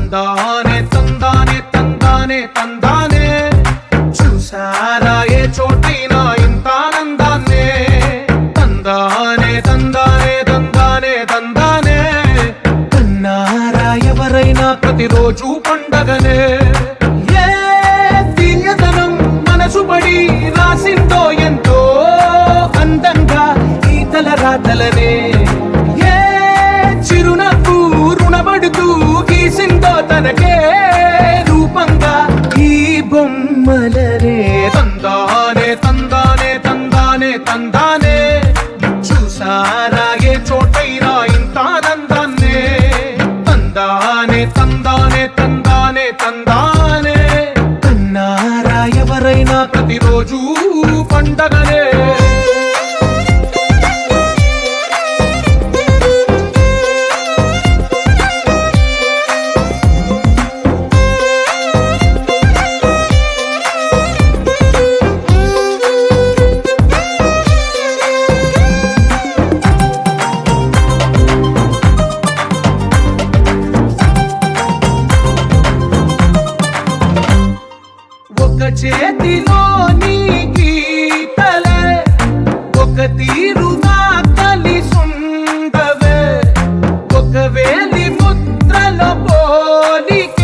తందానే తందానే తందానే తందానే చూసారా ఏ చోటైనా ఇంత ఆనందాన్నే తందానే తందానే తందానే తందానే కన్నారా ఎవరైనా ప్రతిరోజు పండగనే ఏ తీయదనం మనసు పడి రాసిందో ఎంతో అందంగా ఈ తల రాతలనే ఏ చిరునవ్వు రుణపడుతూ గీసిందో తనకే రూపంగా ఈ బొమ్మలనే తందానే తందానే తందానే తందానే చూసారా ఏ చోటైనా ఇంత ఆనందాన్నే తందానే తందానే తందానే తందానే కన్నారా ఎవరైనా ప్రతిరోజు పండగనే ఒక చేతిలో నీ గీతలే ఒక తీరుగా కలిసుండవే ఒక వేలి ముద్రల పోలిక